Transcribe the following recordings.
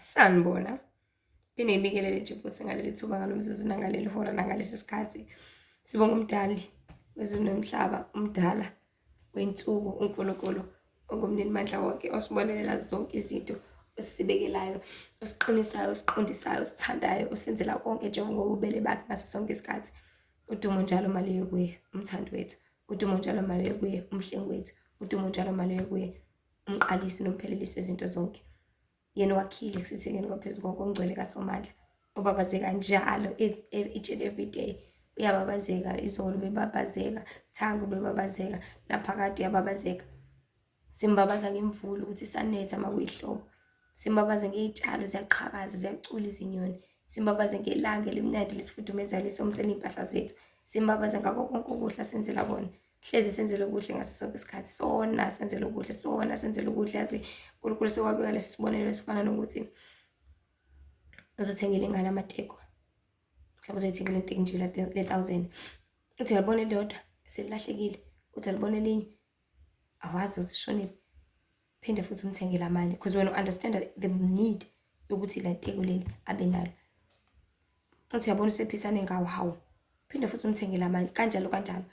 Sanibona. Phinde ngibikelele nje futhi ngaleli thuba ngalomzuzu nangaleli hora nangalesi sikhathi. Sibonga umdali wezulu nomhlaba, umdala wensuku, uNkulunkulu ongumnini mandla wonke, osibonelela zonke izinto, osibekelayo, osiqinisayo, osiqondisayo, osithandayo, osenzela konke njengoba ubele bakhe ngaso sonke isikhathi. Udumo njalo maliye kuye, umthandi wethu. Udumo njalo maliye kuye, umhlengi wethu. Udumo njalo maliye kuye, umqalisi nomphelelisi wezinto zonke. Yena wakhile kusithekeni kwaphezulu konke ongcwele kaSomandla. Ubabazeka njalo each and every day. Uyababazeka, izolo bebabazeka, thangu bebabazeka, naphakade uyababazeka. Simbabaza ngemvula ukuthi sanetha makuyihlobo. Simbabaza ngey'tshalo ziyaqhakaza, ziyacula izinyoni. Simbabaza ngelanga elimnandi lesifudumezayo lisomsela iy'mpahla zethu. Simbabaza ngako konke okuhle asenzela kona. Hleze senzele okuhle ngaso sonke isikhathi. Sona senzele okuhle, sona senzele okuhle. Yazi uNkulunkulu sekwabeka lesi sibonelelo esifana nokuthi uzothengela ingane amateko. Mhlawumbe uzoyithengela inteki nje le-1,000. Uthi yalibona elilodwa selilahlekile. Uthi yalibona elinye awazi ukuthi shonile. Phinde futhi umthengele amanye because when you understand the need yokuthi la teko leli abe nalo. Uthi yabona usephisane ngawo hawu. Phinde futhi umthengele amanye kanjalo kanjalo.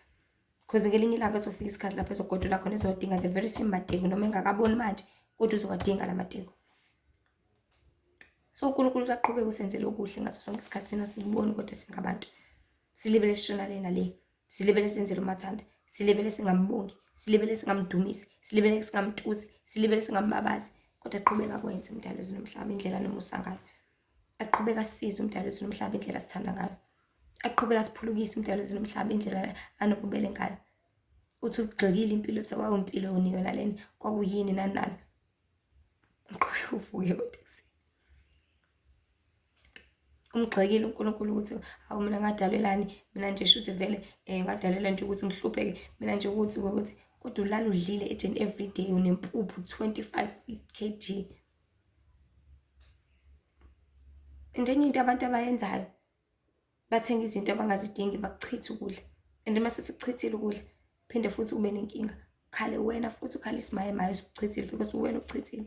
Because ngelinye ilanga uzofika isikhathi lapho ezogodola khona ezodinga the very same mateko noma engakaboni manje kodwa uzowadinga la mateko. So uNkulunkulu uyaqhubeka usenzele okuhle ngaso sonke isikhathi thina sikuboni kodwa singabantu. Silibele sishona lena le. Silibele senzele umathanda. Silibele singambongi. Silibele singamdumisi. Silibele singamtusi. Silibele singambabazi. Kodwa aqhubeka kwenze umdalo wezulu nomhlaba indlela nomusa ngayo. Aqhubeka sisize umdalo wezulu nomhlaba indlela sithanda ngayo. Aqhubeka siphulukise umdalo wezulu nomhlaba indlela anokubele ngayo. Uthi ugxekile impilo ethi kwakuyimpilo yona lena kwakuyini nani nani. Uqhubeka uvuke kodwa umgxekile uNkulunkulu ukuthi awu mina ngadalelani, mina nje shuthi vele ngadalela nje ukuthi ngihlupheke, mina nje ukuthi kodwa ulala udlile each and every day unempuphu 25 kg. And enye into abantu abayenzayo bathenga izinto abangazidingi bakuchitha ukudla. And mase sikuchithile ukudla phinde futhi ube nenkinga. Khale wena futhi ukhale isimaye maye usikuchithile because wena ukuchithile.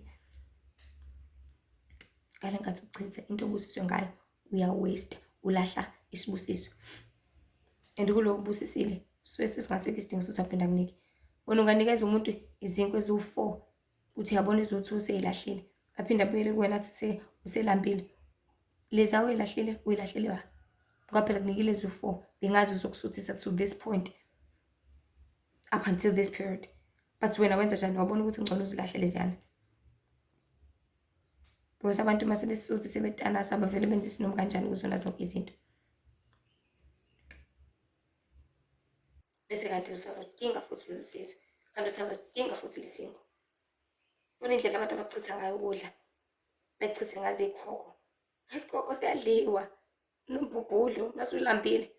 Kale ngathi ukuchitha into obusiswe ngayo uya-waste, ulahla isibusiso. And kulo kubusisile suke sesingasekho isidingo sokuthi aphinde akunike. Wena unganikeza umuntu izinkwa eziwu4 uthi yabona eziwu2 useyilahlile. Aphinde abuyele kuwena athi uselambile. Lezi awuyilahlile uyilahlile ba. Ngoba phela kunikile eziwu4 bengazi uzokusuthisa to this point up until this period. But wena wenza njani wabona ukuthi ngcono uzilahlele njani? Because abantu mase besuthi sebetana sabavele benza isinomo kanjani kuzona zonke izinto. Bese kanti usazodinga futhi lo sizo. Kanti usazodinga futhi lesingo. Bona indlela abantu abachitha ngayo ukudla. Bechithe ngazi ikhoko. Isikoko siyadliwa. Nombubhudlo masulambile.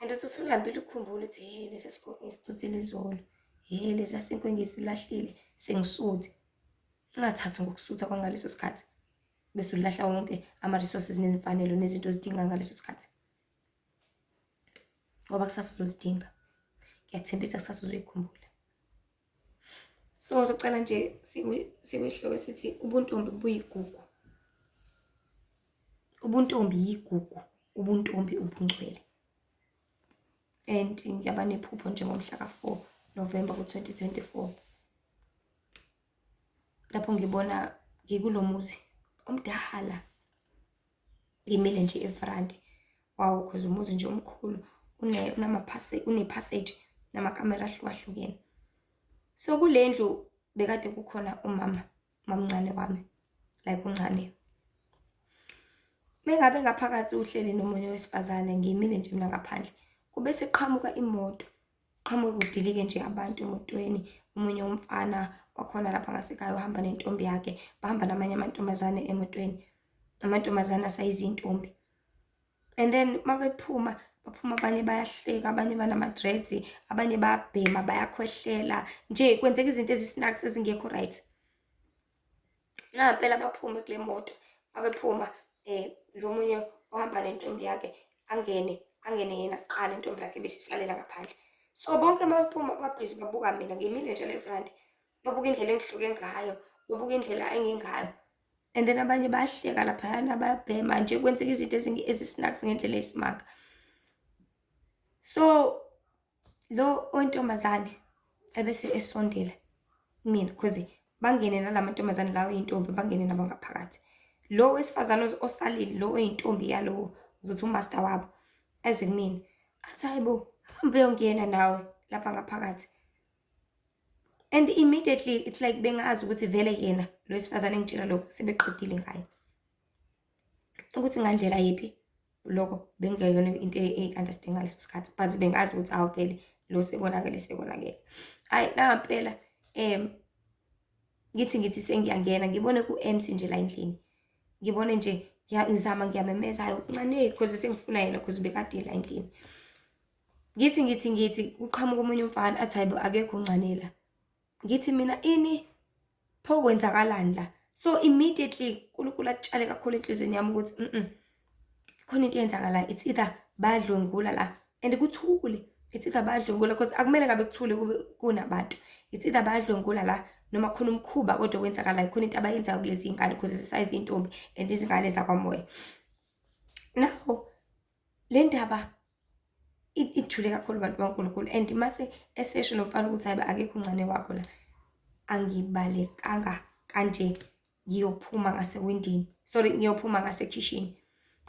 And uthi usulambile ukukhumbula ukuthi hey lesi sikoko ngisithuthile izolo. Hey lesi asinkwe ngisilahlile sengisuthi. Ungathathi ngokusutha kwangaleso sikhathi. Bese ulahla wonke ama-resources nezimfanelo nezinto ozidinga ngaleso sikhathi. Ngoba kusasa uzozidinga. Ngiyakuthembisa kusasa uzoyikhumbula. So uzocela nje sikwesihloko sithi ubuntombi buyigugu. Ubuntombi yigugu, ubuntombi ubungcwele. And ngiyaba nephupho njengomhla ka4 November ku2024. Lapho ngibona ngikulomuzi omdala. Ngimile nje evrandi. Wow, because umuzi nje omkhulu une-passage namakamera ahlukahlukene. So kulendlu bekade kukhona umama mamncane wami, like uncane. Mengabe ngaphakathi uhleli nomunye wesifazane ngimile nje mina ngaphandle. Kube seqhamuka imoto. Qhamuka kudilike nje abantu emotweni. Umunye umfana wakhona lapha ngasekhaya uhamba nentombi yakhe. Bahamba namanye amantombazane emotweni. Amantombazane asayizintombi. And then baphuma abanye bayahleka, abanye banama-dreads, abanye bayabhema, bayakhwehlela. Nje kwenzeka izinto ezisnacks ezingekho right. Nampela baphume kule moto. Abephuma lo munye ohamba nentombi yakhe angene yena qala intombi yakhe bese isalela ngaphandle. So bonke baphuma babhizi babuka mina ngimile nje le front. Babuka indlela engihluke ngayo, babuka indlela engingayo. and then abanye bayahleka laphayana bayabhema nje kwenzeka izinto ezisnacks ngendlela esimanga. So lo ontombazane ebese esondela mina because bangene nalamantombazane lawo intombi bangene nabo ngaphakathi. Lo wesifazane osalile lo oyintombi yalo uzothi umaster wabo eze kumina athi hayibo hambe yongena nawe lapha ngaphakathi. And immediately it's like bengazi ukuthi vele yena lo wesifazane engitshela lokho sebeqedile ngaye. Ukuthi ngandlela yipi lokho bengeyona into understand ngaleso sikhathi but bengazi ukuthi awuvele lo sekonakele. Hayi nampela ngithi sengiyangena ngibone ku-empty nje la endlini. Ngibone nje ngiyazama ngiyamemeza hayi uncane because sengifuna yena because bekade la endlini. Ngithi uqhamuka umunye umfana athi hayibo akekho uncanela. Ngithi mina ini pho kwenzakalani la? So immediately uNkulunkulu atshale kakhulu enhlizweni yami ukuthi khona into eyenzakala. It's either badlwengula la and kuthule. It's either bayadlwengula because akumele ngabe kuthule kube kunabantu. It's either bayadlwengula la noma khona umkhuba kodwa kwenzakala khona into abayenza kulezi ingane because sisayizi intombi and izingane zakwamoya. Now le ndaba ithule kakhulu abantu baNkulunkulu and mase esesho nomfana ukuthi hayiba akekho uncane wakho la angibalekanga kanje ngiyophuma ngasewindini. Sorry ngiyophuma ngasekitchen.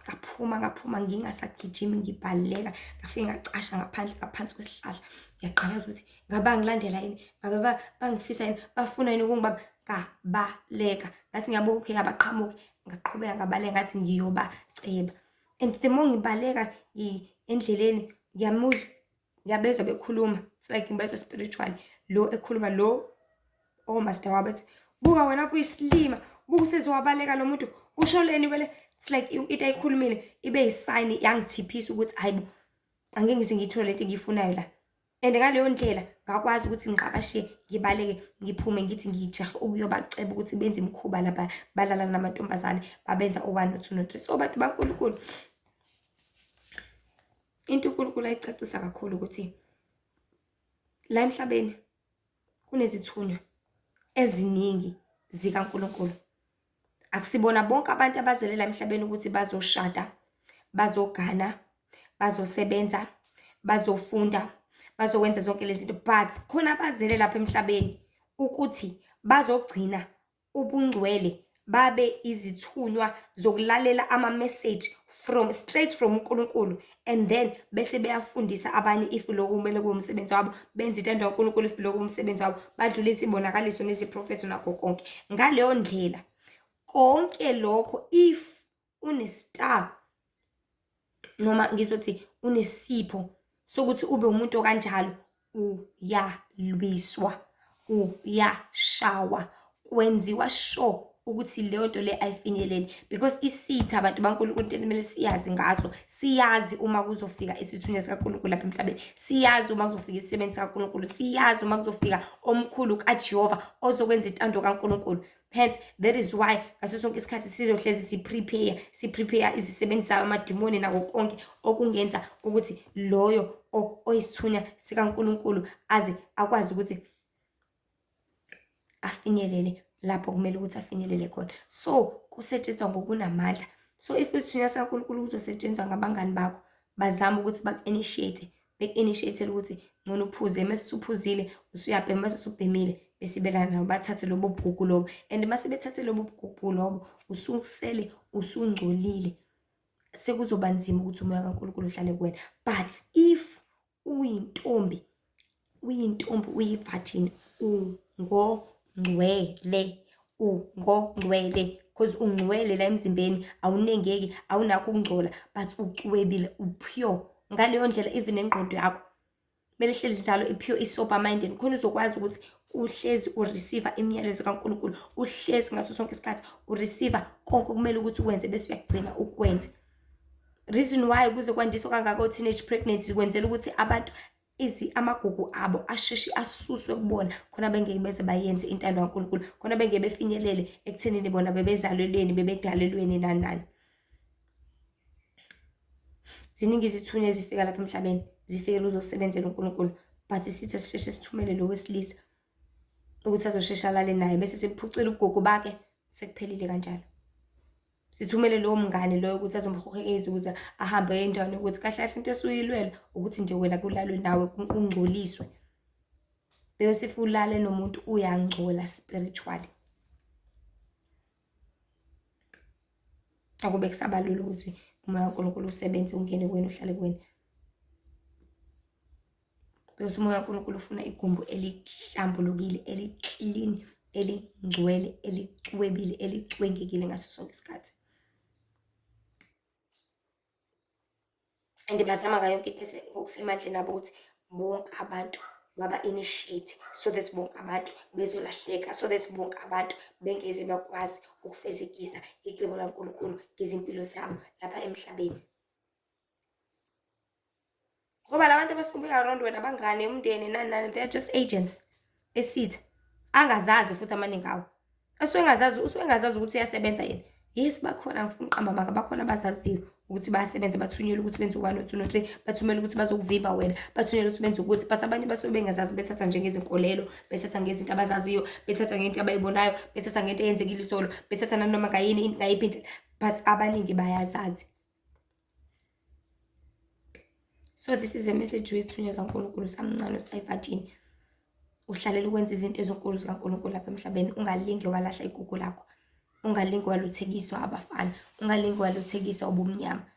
Ngaphuma ngingasagijimi ngibaleka ngafika ngacasha ngaphansi kwesihlahla. Ngiyaqalaza ukuthi ngaba ngilandela yini ngabe bangifisa yini bafuna yini ukungibamba ngabaleka ngathi ngiyabuka okay abaqhamuke ngaqhubeka ngabaleka ngathi ngiyobaceba. And the more ngibaleka endleleni ngiyamuzwa ngiyabezwa bekhuluma. It's like ngibezwa spiritual lo ekhuluma lo master wabathi buka wena uyisilima buka usezowabaleka lo muntu usholeni wele. It's like into ayikhulumile ibe yisign yangithiphisa ukuthi hayibo angeke ngize ngithole lento engiyifunayo la. And ngaleyo ndlela ngakwazi ukuthi ngiqabashe ngibaleke ngiphume ngithi ngijaha ukuyobaceba ukuthi benze imkhuba lapha balala namantombazane babenza o1 no2 no3. So abantu baNkulunkulu into uNkulunkulu ayicacisa kakhulu ukuthi la emhlabeni kunezithunywa eziningi zikaNkulunkulu. Akusibona bonke abantu abazelela emhlabeni ukuthi bazoshada, bazogana, bazosebenza, bazofunda, bazokwenza zonke lezi zinto but khona abazele lapha emhlabeni ukuthi bazogcina ubungcwele babe izithunywa zokulalela ama message straight from uNkulunkulu and then bese beyafundisa abanye if lokho kumele kuwumsebenzi wabo benza intando kaNkulunkulu if lokho umsebenzi wabo badlulisa ibonakaliso neziprofethi nakho konke. Ngaleyo ndlela konke lokho if unestar noma ngizothi unesipho sokuthi ube umuntu okanjalo uyalwiswa uyashawa kwenziwa sure ukuthi leyo nto le ayifinyeleli because isitha abantu baNkulunkulu into emele siyazi ngaso. Siyazi uma kuzofika isithunywa sikaNkulunkulu lapha emhlabeni. Siyazi uma kuzofika isisebenzi sikaNkulunkulu. Siyazi uma kuzofika omkhulu kaJehova ozokwenza intando kaNkulunkulu. Hence that is why ngaso sonke isikhathi sizohlezi siprepare izisebenzi zayo amadimoni nako konke okungenza ukuthi loyo oyisithunywa sikaNkulunkulu aze akwazi ukuthi afinyelele lapho kumele ukuthi afinyelele khona. So kusetshenzwa ngokunamandla. So if isithunywa sikaNkulunkulu kuzosetshenzwa ngabangani bakho bazama ukuthi bek-initiate ukuthi ngcono uphuze mase usuphuzile usuyabhema mase usubhemile bese belana nabo bathathe lobo bugugu lobo and mase bethathe lobo bugugu lobo ususele usungcolile sekuzoba nzima ukuthi umoya kaNkulunkulu uhlale kuwena. But if uyintombi uyi-virgin ungongcwele because ungcwele la emzimbeni awunengeki awunakho ukungcola but ucwebile upure. Ngaleyo ndlela even engqondo yakho mele hlezi njalo ipure isober minded khona uzokwazi ukuthi uhlezi ureceive imiyalezo kaNkulunkulu. Uhlezi ngaso sonke isikhathi ureceive konke kumele ukuthi ukwenze bese uyagcina ukwenza. Reason why kuze kwandiswa kangaka teenage pregnancy kwenzela ukuthi abantu amagugu abo asheshe asuswe kubona khona bengeke beze bayenze intando kaNkulunkulu khona bengeke befinyelele ekuthenini bona bebezalelweni bebedalelweni nani. Ziningi izithunywa ezifika lapha emhlabeni zifikele uzosebenzela uNkulunkulu but sithi sisheshe sithumele lo wesilisa ukuthi azoshesha lale naye bese semphucela ubugogo bakhe sekuphelile kanjalo. Sithumele lowo mngane loyo ukuthi azomhehekeza ukuze ahambe endaweni ukuthi kahle kahle into esuyilwela ukuthi nje wena kulalwe nawe ungcoliswe. Bese if ulale nomuntu uyangcola spiritually. Akube kusabalula ukuthi umoya kaNkulunkulu usebenze ungene kuwena uhlale kuwena. Bese umoya kaNkulunkulu ufuna igumbu elihlambulukile, eli-clean, elingcwele, elicwebile, elicwengekile ngaso sonke isikhathi. And bazama ngayo yonke into ngokusemandleni abo ukuthi bonke abantu baba-initiate so that bonke abantu bezolahleka, so that bonke abantu bengeze bakwazi ukufezekisa icebo laNkulunkulu ngezimpilo zabo lapha emhlabeni. Ngoba labantu abasuke around wena abangane umndeni nani they are just agents esitha angazazi futhi amaningi awo. Usuke engazazi ukuthi uyasebenza yena. Yes bakhona ngifuna uqamba maka bakhona abazaziyo ukuthi bayasebenza bathunyelwe ukuthi benze 1 2 3 bathumela ukuthi bazokuvimba wena bathunyelwe ukuthi benze ukuthi but abanye basuke bengazazi bethatha njengezinkolelo bethatha ngezinto abazaziyo bethatha ngento abayibonayo bethatha ngento eyenzekile izolo bethatha nanoma ngayini ngayiphi indlela but abaningi bayazazi. So this is a message wethunyezwa uNkulunkulu samncane usayivajini. Uhlalela ukwenza izinto ezinkulu zikaNkulunkulu lapha emhlabeni ungalinge walahla igugu lakho. Ungalinge waluthekiswa abafana, ungalinge waluthekiswa ubumnyama.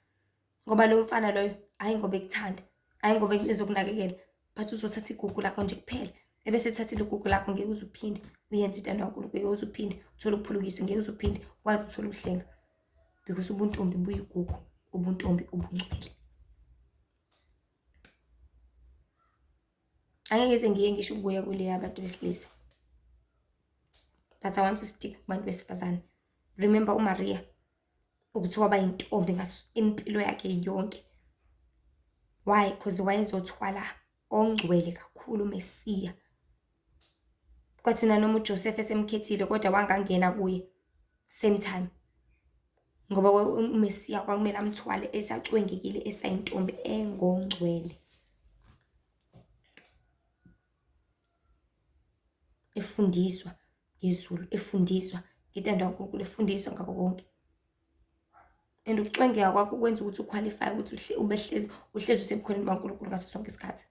Ngoba lo mfana loyo hayi ngoba ekuthanda, hayi ngoba ezokunakekela, but uzothatha igugu lakho nje kuphela. Ebese ethathile igugu lakho ngeke uzuphinde uyenze into kaNkulunkulu, ngeke uzuphinde uthola ukuphulukisa, ngeke uzuphinde ukwazi uthola uhlenga. Because ubuntombi buyigugu, ubuntombi ubungcwele. Angeke ngiye ngisho ukubuya kule abantu besilisa. But I want to stick kubantu besifazane. Remember uMaria ukuthi waba yintombi ngaso impilo yakhe yonke. Why? Because wayezothwala ongcwele kakhulu uMesiya. Kwathi noma uJoseph esemkhethile kodwa wangangena kuye same time. Ngoba uMesiya kwakumele amthwale esacwengekile esayintombi engongcwele. Efundiswa ngezulu, efundiswa ngentando kaNkulunkulu, efundiswa ngakho konke. And ukucwengeka kwakho kwenza ukuthi uqualify ukuthi uhlezi usebukhoneni baNkulunkulu ngaso sonke isikhathi.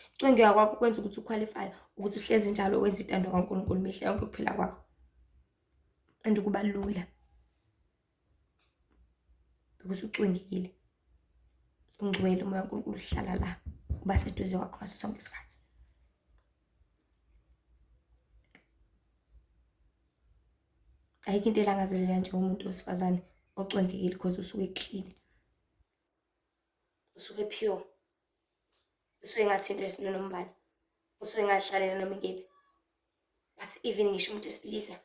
Ukucwengeka kwakho kwenza ukuthi uqualify ukuthi uhlezi njalo wenza intando kaNkulunkulu mihla yonke ukuphila kwakho. And kuba lula. Because ucwengekile. Ungcwele umoya kaNkulunkulu uhlala la. Uba seduze kwakho ngaso sonke isikhathi. Ayikho into elangazelela nje umuntu wesifazane ocwengekile because usuke clean. Usuke pure. Usuke ngathinto esinombani. Usuke ngadlalela noma ingephi. But even ngisho umuntu wesilisa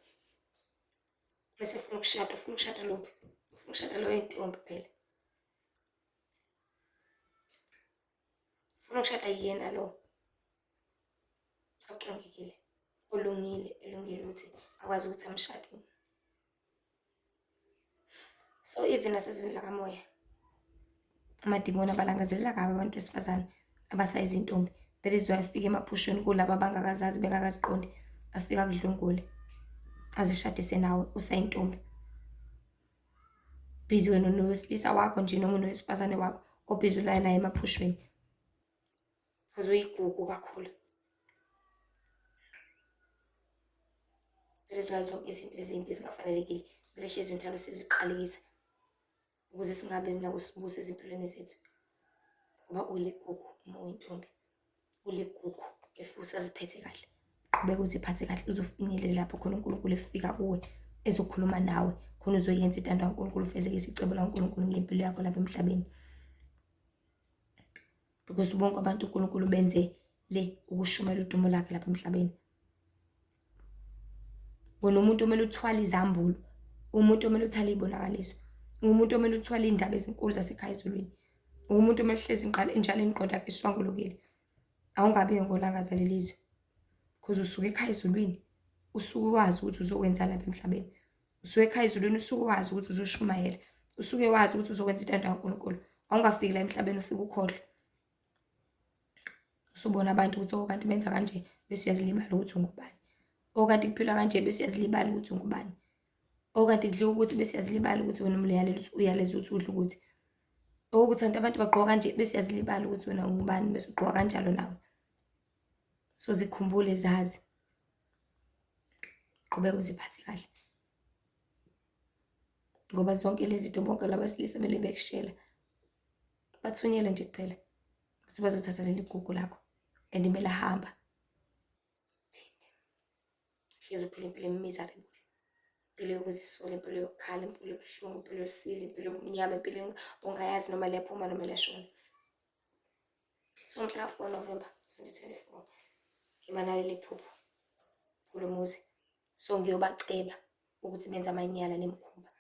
bese ufuna ukushada lo. Ufuna ukushada lo intombi phela. Ufuna ukushada yena lo. Ocwengekile. Elungile ukuthi akwazi ukuthi amshade. So even nasezindla kamoya amadimoni abalangazelela kabi abantu besifazane abasayizintombi. That is why afika emaphushweni kulabo abangakazazi bengakaziqondi afika kudlungule azishadise nawe usayintombi. Busy wena nowesilisa wakho nje noma nowesifazane wakho obhizi la naye emaphushweni. Because uyigugu kakhulu. That is why zonke izinto ezimbi ezingafanelekile kumele hlezi intalo siziqalekisa ukuze singabe nakusibusa ezimpilweni zethu. Ngoba uligugu uma uyintombi. Uligugu efuthi aziphethe kahle. Qhubeka uziphathe kahle uzofinyelela lapho khona uNkulunkulu efika kuwe ezokhuluma nawe khona uzoyenza intando kaNkulunkulu ufezekise icebo laNkulunkulu ngempilo yakho lapha emhlabeni. Because bonke abantu uNkulunkulu benze le ukushumela udumo lakhe lapha emhlabeni. Wena umuntu omele uthwala izambulo, umuntu omele uthwala izibonakaliso, umuntu omele uthwala indaba ezinkulu zasekhaya ezulwini. Umuntu omele hlezi njalo eniqondo yakhe iswangulukile. Awungabi ngolangazelela izwe. Because usuke ekhaya ezulwini, usuke wazi ukuthi uzokwenza lapha emhlabeni. Usuke ekhaya ezulwini usuke wazi ukuthi uzoshumayela. Usuke wazi ukuthi uzokwenza intando kaNkulunkulu. Awungafiki la emhlabeni ufike ukhohlwe. Usubona abantu ukuthi kanti benza kanje bese uyazilibala ukuthi ungubani. okanti kuphila kanje bese uyazilibala ukuthi ungubani, okanti kudliwa ukuthi bese uyazilibala ukuthi wena uyaleza ukuthi udla ukuthi, ukuthi kanti abantu bagqoka kanje bese uyazilibala ukuthi wena ungubani bese ugqoka kanjalo nawe. So zikhumbule zazi, qhubeka uziphathe kahle, ngoba zonke lezi zinto bonke labesilisa bele bekushela bathunyelwe nje kuphela ukuthi bazothatha leli gugu lakho and kumele hamba hlezi uphila impilo emiserable, impilo yokuzisola, impilo yokukhala, impilo yobuhlungu, impilo yosizi, impilo yobumnyama, impilo ongayazi noma liyaphuma noma liyashona. So mhla 4 November 2024 ngimanaleli phupho kulo muzi, so ngiyobaceba ukuthi benze amanyala nemikhuba.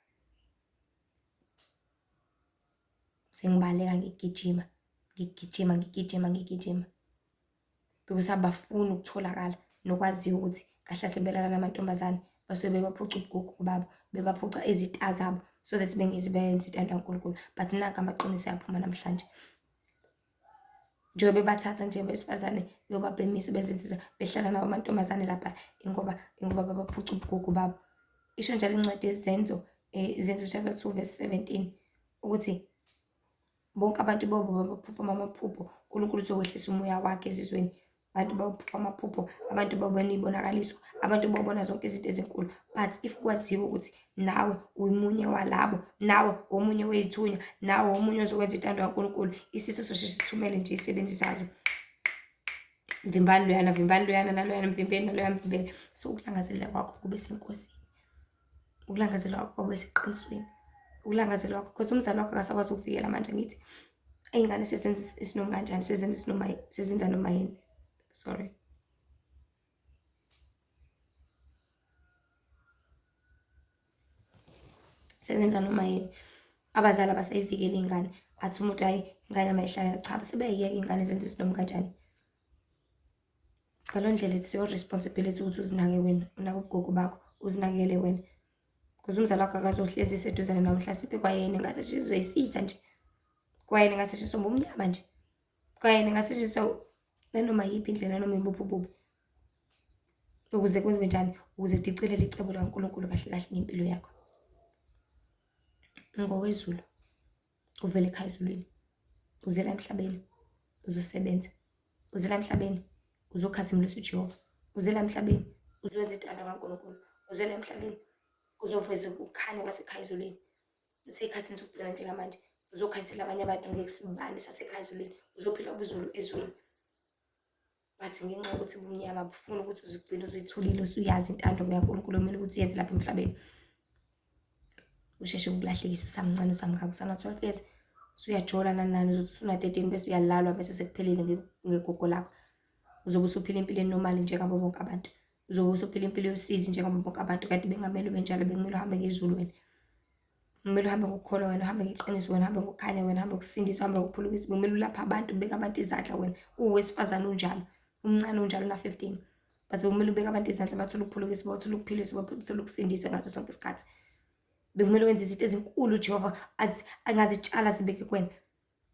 Sengibaleka ngigijima because abafuni ukutholakala nokwaziyo ukuthi kahle kahle belala namantombazane basuke bebaphuca ubugugu babo, bebaphuca izita zabo so that bengezi beyenze intando kaNkulunkulu. But nanka amaqiniso ayaphuma namhlanje, njengoba bebathatha nje besifazane yobabhemisa bezinsiza behlala nabo amantombazane lapha ngoba babaphuca ubugugu babo. Isho njalo incwadi izenzo chapter 2 verse 17 ukuthi bonke abantu baphupha amaphupho, uNkulunkulu uzokwehlisa umoya wakhe ezizweni. Abantu baphupha amaphupho, abantu babona ibonakaliso, abantu babona zonke izinto ezinkulu. But if kwaziwa ukuthi nawe umunye walabo, nawe omunye wezithunya, nawe omunye ozokwenza intando kaNkulunkulu, isiso sosheshe sithumele nje isebenzi zazo. Mvimbani loyana naloyana, mvimbeni naloyana mvimbeni. So ukulangazelela kwakho kube senkosini, ukulangazelela kwakho kube seqinisweni, ukulangazelela kwakho because umzali wakho akasakwazi ukuvikela manje. Ngithi ingane sezenza isinoma kanjani, sezenza noma yini. Sorry. Sezenza noma yini. Abazali abasayivikela ingane. Athi umuntu hayi ingane mayihlala, cha sebeyiyeka ingane zenza isinoma kanjani. Ngalo ndlela it's your responsibility ukuthi uzinake wena, unake ugogo bakho, uzinakele wena. Because umzali wakho akazohlezi eseduzane nawe, mhlawumbe kwayena ngasetshenziswa isitha nje, kwayena ngasetshenziswa ngomnyama nje, kwayena ngasetshenziswa nanoma yiphi indlela noma ibuphi ububi. Ukuze kwenziwe njani? Ukuze dicelele icebo likaNkulunkulu kahle kahle ngempilo yakho. Ngowezulu uvela ekhaya ezulwini, uzela emhlabeni uzosebenza, uzela emhlabeni uzokhazimulisa uJehova, uzela emhlabeni uzokwenza intando kaNkulunkulu, uzela emhlabeni uzoveza ukukhanya kwasekhaya ezulwini. Isikhathini sokugcina njengamanje uzokhanyisela abanye abantu ngekusibani sasekhaya ezulwini, uzophila ubuzulu ezweni. Bathi ngenxa yokuthi ubumnyama bufuna ukuthi uzigcine uzithulile, usuyazi intando kaNkulunkulu kumele ukuthi uyenze lapha emhlabeni. Usheshe ukulahlekisa usamncane usamngaka usana 12 years, usuyajola nani uzothi usuna 13 bese uyalalwa bese sekuphelile ngegogo lakho. Uzobe usuphila impilo enormal njengabo bonke abantu, uzobe usuphila impilo yosizi njengabo bonke abantu. Kanti bengamele benjalo, bekumele uhambe ngezulu wena, kumele uhambe ngokukholwa wena, uhambe ngeqiniso wena, uhambe ngokukhanya wena, uhambe ngokusindisa, uhambe ngokuphulukisa. Kumele ulapha abantu, ubeke abantu izandla wena, uwesifazane unjalo, umncane unjalo na 15, but kumele ubeke abantu izandla bathole ukuphulukisa, bathole ukuphilisa, bathole ukusindiswa ngaso sonke isikhathi. Bekumele wenze izinto ezinkulu uJehova angazitshala zibeke kuwena,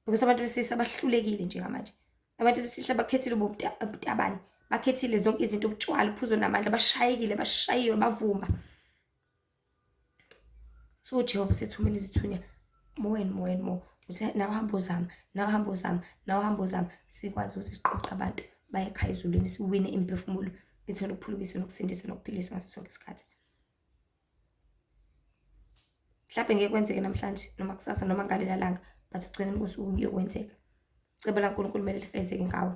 because abantu besisa bahlulekile njengamanje. Abantu besihla bakhethile ubutabani, bakhethile zonke izinto, ubutshwala, uphuzo namandla, bashayekile, bashayiwe, bavuma. So uJehova sethumela izithunya more and more and more. Uthi nawe hamba uzama, nawe hamba uzama, nawe hamba uzama. Sikwazi ukuthi siqoqe abantu baye ekhaya ezulwini, siwine imphefumulo, ithole ukuphulukisa nokusindisa nokuphilisa ngaso sonke isikhathi. Mhlawumbe ngeke kwenzeke namhlanje noma kusasa noma ngalela langa, but sigcine ngosuku kuyokwenzeka. Icebo laNkulunkulu kumele lifezeke ngawe.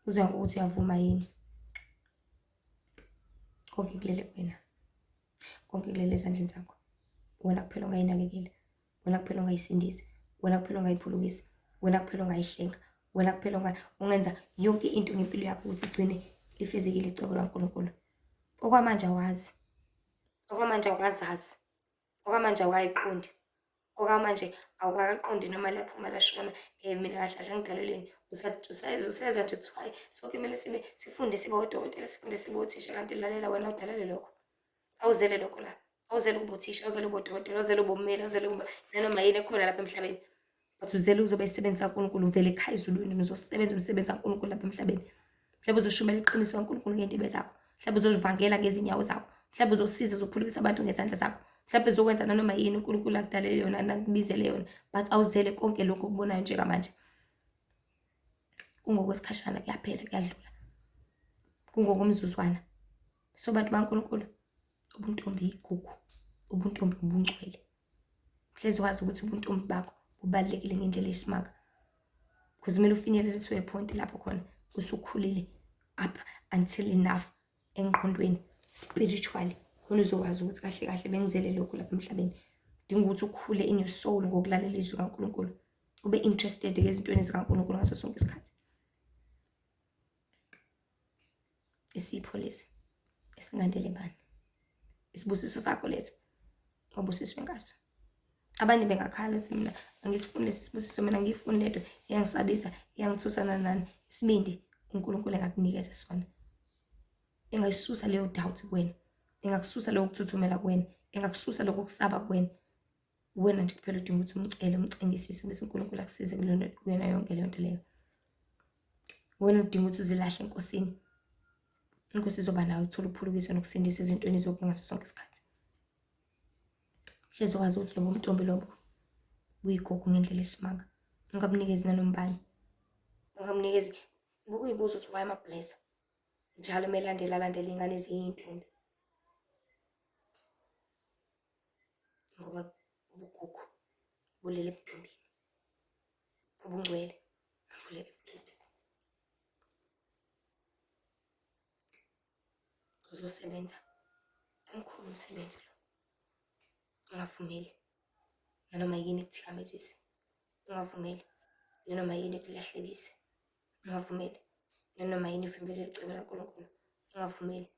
Uzwa ngokuthi uyavuma yini. Konke kulele kuwena, konke kulele ezandleni zakho. Wena kuphela ongayinakekela, wena kuphela ongayisindisa, wena kuphela ongayiphulukisa, wena kuphela ongayihlenga, wena kuphela ungenza yonke into ngempilo yakho ukuthi igcine lifezekile icebo laNkulunkulu. Okwamanje awazi, okwamanje awukazazi, okwamanje awukayiqondi, okwamanje awukaqondi noma laphuma lashona. Mina kahle kahle ngidaleleni usezwa nje kuthiwa sonke kumele sifunde sibe odokotela, sifunde sibe othisha. Kanti lalela wena udalele lokho, awuzele lokho la, awuzele ube uthisha, awuzele ube udokotela, awuzele ube ummeli, awuzele ube nanoma yini ekhona lapha emhlabeni. But uzele uzobe isebenzisa kaNkulunkulu, uvele ekhaya ezulwini uzosebenza umsebenzi kaNkulunkulu lapha emhlabeni. Mhlawumbe uzoshumela iqiniso kaNkulunkulu ngey'ndebe zakho, mhlawumbe uzozivangela ngezinyawo zakho, mhlawumbe uzosiza uzophulukisa abantu ngezandla zakho, mhlawumbe uzokwenza nanoma yini uNkulunkulu akudalele yona nakubizele yona, but awuzele konke lokho okubonayo njengamanje. Kungokwesikhashana, kuyaphela, kuyadlula, kungokomzuzwana. So bantu baNkulunkulu, ubuntombi yigugu, ubuntombi ubungcwele. Hlezi wazi ukuthi ubuntombi bakho bubalulekile ngendlela esimanga, because kumele ufinyelele to a point lapho khona usukhulile up until enough engqondweni, spiritually, khona uzokwazi ukuthi kahle kahle bengizele lokhu lapha emhlabeni. Dinga ukuthi ukhule in your soul ngokulalela izwi kaNkulunkulu, ube interested ngezintweni zikaNkulunkulu ngaso sonke isikhathi. Isipho lesi esingandele bani, isibusiso sakho lesi obusiswe ngaso. Abanye bengakhala ukuthi mina angisifundi lesi sibusiso, mina ngifuni lento iyangisabisa, iyangithusa nani. Isibindi uNkulunkulu engakunikeza sona, engayisusa leyo doubt kuwena, engakususa lokho kuthuthumela kuwena, engakususa lokho kusaba kuwena. Wena nje kuphela udinga ukuthi umcele, umcengisise bese uNkulunkulu akusize kuyona yonke leyo nto leyo. Wena udinga ukuthi uzilahle enkosini, inkosi izoba nawe uthola ukuphulukisa nokusindisa ezintweni zonke ngaso sonke isikhathi. Hlezi wazi ukuthi lobo mntombi lobo buyigugu ngendlela esimanga. Ungamnikezi nanombani, ungamnikezi bukuyibuza ukuthi why ama-blesser njalo kumele alandela iy'ngane eziyintombi, ngoba ubugugu bulele ebuntombini, ubungcwele bulele ebuntombini. Uzosebenza omkhulu umsebenzi lo, ungavumeli nanoma yini ekuthikamezise, ungavumeli nanoma yini ekulahlekise, ungavumeli nanoma yini ivimbezele icebo laNkulunkulu, ungavumeli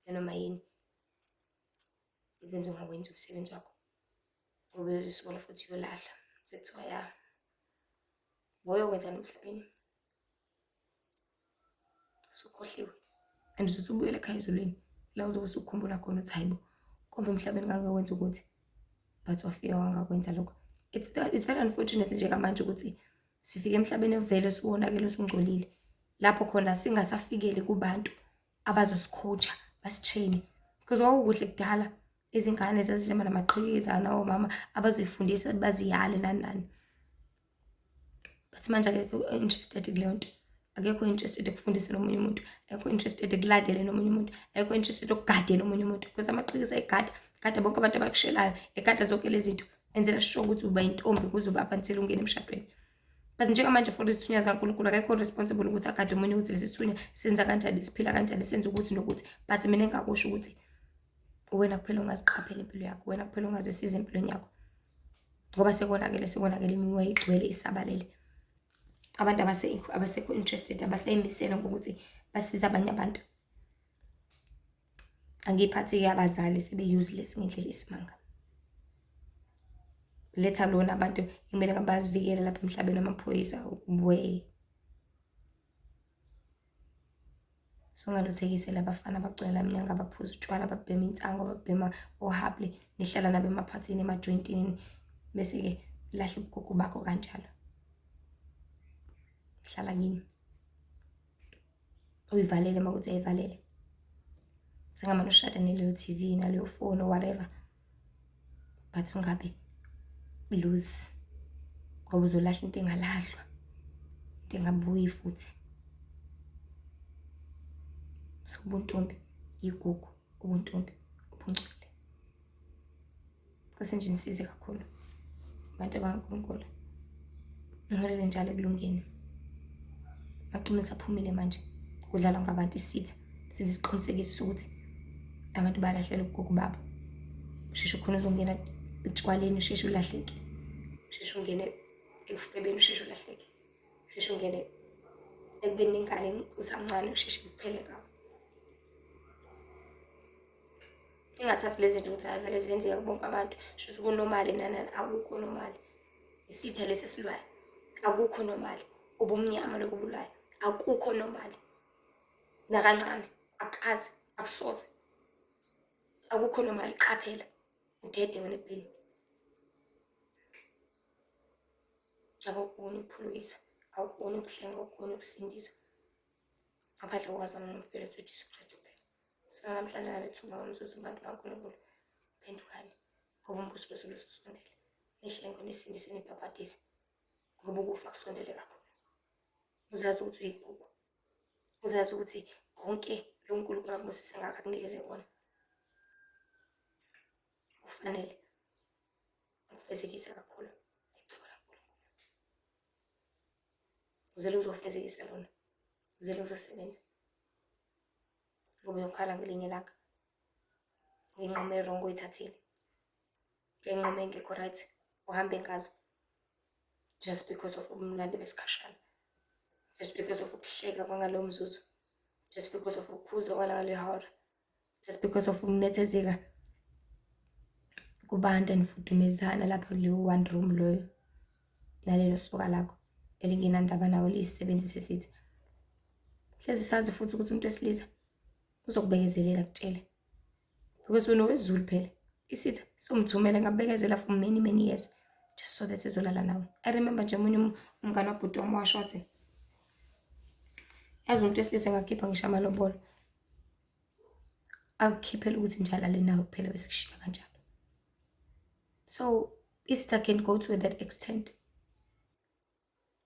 nanoma yini ikwenza ungawenzi umsebenzi wakho, ngoba uyozisuka futhi uyolahla. Sekuthiwa ya boyokwenzani emhlabeni, usukhohliwe, and uzuthi ubuyele ekhaya ezulwini la uzobe usukhumbula khona ukuthi hayibo, kombe emhlabeni ngangakwenza ukuthi, but wafika wangakwenza lokho. It's very unfortunate njengamanje ukuthi sifike emhlabeni evele siwonakele usungcolile, lapho khona singasafikeli kubantu abazosicoacha basitrain, because kwakukuhle kudala izingane zazijama namaqhikizana omama abazoyifundisa baziyale nani. But manje akekho interested kuleyo nto, akekho interested ekufundiseni omunye umuntu, akekho interested ekulandele nomunye umuntu, akekho interested ukugadeni omunye umuntu, because amaqhikisa egada bonke abantu abakushelayo, egada zonke lezi zinto, enzela sure ukuthi uba intombi kuze uba up until ungene emshadweni. But njengamanje for izithunywa zikaNkulunkulu akekho responsible ukuthi agade omunye ukuthi lesi sithunywa senza kanjani, siphila kanjani, senza ukuthi nokuthi. But mina engakusho ukuthi wena kuphela ungaziqaphela impilo yakho, wena kuphela ungazisiza empilweni yakho, ngoba sekonakele imimoya igcwele isabalele. Abantu abasekho interested, abaseyimisele ngokuthi basize abanye abantu. Angiphathi-ke abazali sebe-useless ngendlela esimanga. Letha lona abantu ekumele ngabe bazivikele lapha emhlabeni, amaphoyisa we. So ngalothekise labafana abagcwele lamnyanga abaphuza utshwala, ababhema insango, ababhema ohabli, nihlala nabo emaphathini, emajointini, bese-ke lahle ubugugu bakho kanjalo. Hlala kini, uyivalele uma kuthi uyayivalele. Sengamane ushada naleyo TV naleyo phone or whatever, but ungabe lose, ngoba uzolahla into engalahlwa, into engabuyi futhi. So ubuntombi yigugu, ubuntombi ubungcwele. Kuse nje nisize kakhulu abantu bakaNkulunkulu, ngiholele njalo ekulungeni. Maqinisa aphumile manje kudlalwa ngabantu isitha, senze isiqinisekiso sokuthi abantu balahlela ubugugu babo. Usheshe khona uzongena utshwaleni, usheshe ulahleke, usheshe ungene ekufebeni, usheshe ulahleke, usheshe ungene ekubeni nengane usamncane, usheshe kuphele ngawo. Ingathathi lezi zinto ukuthi vele zenzeka bonke abantu, shuthi kunomali nanani, akukho nomali. Isitha lesi esilwayo, akukho nomali. Ubumnyama lokubulwayo, akukho nomali. Nakancane, akukazi, akusoze. Akukho nomali, qaphela, udede wena ebheni. Akukho ukuphulukisa, akukho ukuhlenga, akukho ukusindisa, ngaphandle kokwazana nomfelo wethu uJesu Kristu kuphela. So namhlanje ngalethuba ngomzuzu abantu kaNkulunkulu. Phendukani. Ngoba umbuso wezulu ususondele. Nihlengo nisindise nibhabhadise. Ngoba ukufa kusondele kakhulu. Uzazi ukuthi uyigugu. Uzazi ukuthi konke lo uNkulunkulu akubusise ngakho akunikeze kona. Kufanele ukufezekisa kakhulu icebo laNkulunkulu. Uzele uzofezekisa lona. Uzele uzosebenza. Ngoba uyokhala ngelinye ilanga. Ngiyinqumo erongo oyithathile. Ngiyinqumo engekho right. Uhambe ngazo. Just because of ubumnandi besikhashana. Just because of ukuhleka kwangalo mzuzu. Just because of ukuphuza kwangale hora. Just because of ukunethezeka kubanda nifudumezana lapha kuleyo one room loyo. Nalelo soka lakho elingenandaba nawo lisebenzise sithi. Hlezi sazi futhi ukuthi umuntu wesilisa uzokubekezelela kutshele. Because wena wezulu phela. ISITHA somthumela ngabekezela for many years just so that izolala nawe. I remember nje umunye umngane wabhuti wami washo wathi yazi umuntu wesilisa ngakhipha ngisho amalobolo. Akukhiphela ukuthi nje alale nawe kuphela bese kushiya kanjalo. So ISITHA can go to that extent.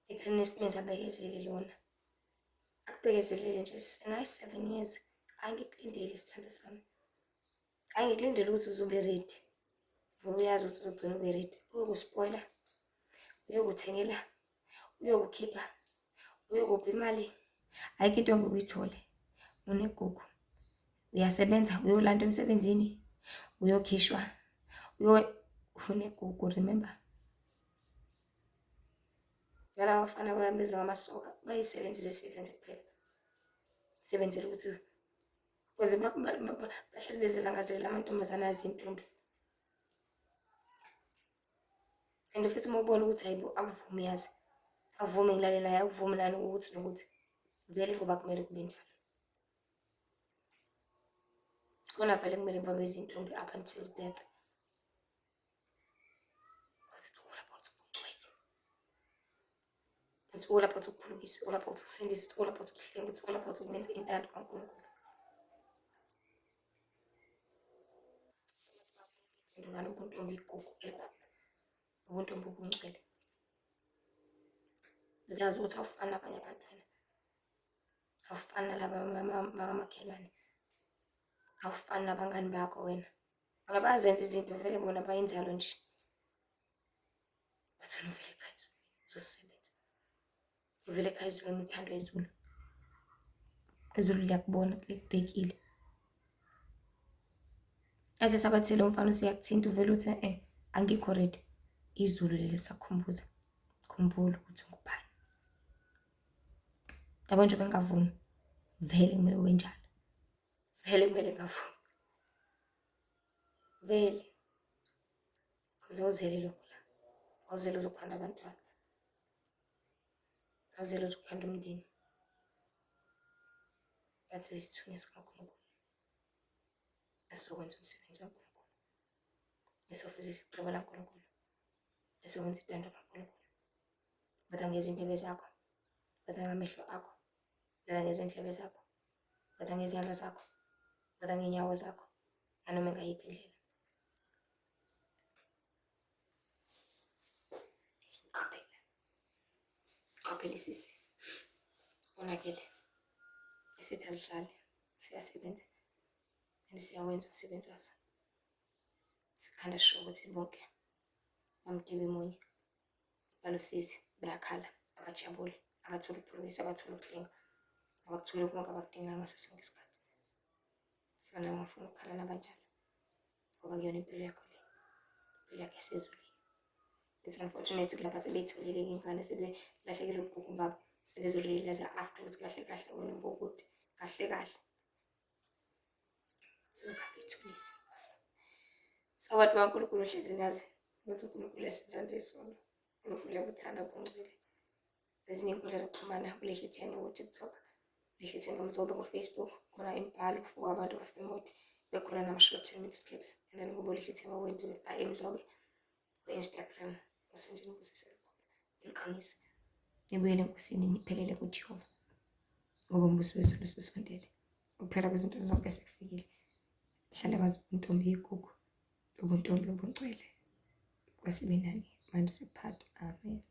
Ekutheni simenza abekezele lona. Akubekezelele nje nayi 7 years. Angikulindele isithando sami. Angikulindele ukuthi uzobe ready. Ngoba uyazi ukuthi uzogcina ube ready. Uyokuspoiler. Uyokuthengela. Uyokukhipha. Uyokupha imali. Ayikho into ngokuyithole. Unegugu. Uyasebenza, uyolanda emsebenzini. Uyokhishwa. Unegugu, remember? Ngala abafana bayabizwa ngamasoka. Bayisebenzise isitha nje kuphela. Sebenzele ukuthi ukuze bahlezi bezelangazela amantombazana azintombi. And futhi uma ubona ukuthi hayibo akuvumi yazi. Akuvumi ngilalela naye akuvumi nani ukuthi nokuthi vele ngoba kumele kube njalo. Kona vele kumele babe izintombi up until death. Because it's all about ubungcwele. It's all about ukuphulukisa, it's all about ukusindisa, it's all about ukuhlenga, it's all about ukwenza intando kaNkulunkulu. Ngani ubuntombi igugu elikhulu. Ubuntombi ubungcwele. Uzazi ukuthi awufani nabanye abantwana. Awufani nalaba bakamakhelwane. Awufani nabangani bakho wena. Angabazenza izinto vele bona bayinzalo nje. Bathi uvele ekhaya uzosebenza. Uvele ekhaya izulu uthando izulu. Izulu liyakubona likubhekile. Ase sabathele umfana usiyakuthinta uvele uthi angikho ready. Izulu leli sakhumbuza. Khumbula ukuthi ngubani. Yabo nje bengavumi. Vele kumele ube njalo. Vele kumele ngavumi. Vele. Uzozele lokho la. Awuzele uzokhanda abantwana. Awuzele uzokhanda umndeni. That's isithunywa sikaNkulunkulu. Esokwenza umsebenzi kaNkulunkulu. Esofezisa icebo laNkulunkulu. Esokwenza intando kaNkulunkulu. Whether ngezindebe zakho, whether ngamehlo akho, whether ngezindlebe zakho, whether ngezandla zakho, whether ngenyawo zakho, anoma ngayiphi indlela. Siqaphele. Qaphele sisi. Konakele. ISITHA sidlale. Siyasebenza. And siyawenza umsebenzi waso. Sikhanda sho ukuthi bonke bamdibe munye. Balusizi, bayakhala, abajabule, abathola ukuphulukisa, abathola ukuhlenga, abakuthole konke abakudingayo ngaso sonke isikhathi. Sana ngafuna ukukhala nabanjalo. Ngoba kuyona impilo yakho le. Impilo yakho yasezulwini. It's unfortunate kulapha sebeyitholile ingane sebelahlekile ubugugu babo. Sebezolileza afterwards kahle wena ubukuthi kahle. So ngabethulisa. So what waNkulunkulu hlezi nazi ukuthi uNkulunkulu esithanda isono. uNkulunkulu uyakuthanda ubungcwele. Ezinye inkundla zokuxhumana uLehle Ithemba ku-TikTok, Lehle Ithemba Mzobe ku-Facebook, khona imibhalo for abantu abafemoda, bekhona nama-short 10 minutes clips, and then kubo Lehle Ithemba went with I am Mzobe ku-Instagram. Ngasendlini kusisele khona. Ngiqinisa. Nibuyele enkosini niphelele kuJehova. Ngoba umbuso wezulu usondele. ukuphela kwezinto zonke sekufikile. Hlale wazi ubuntombi yigugu, ubuntombi ubungcwele. Kwasibenani manje sekuphatha. Amen.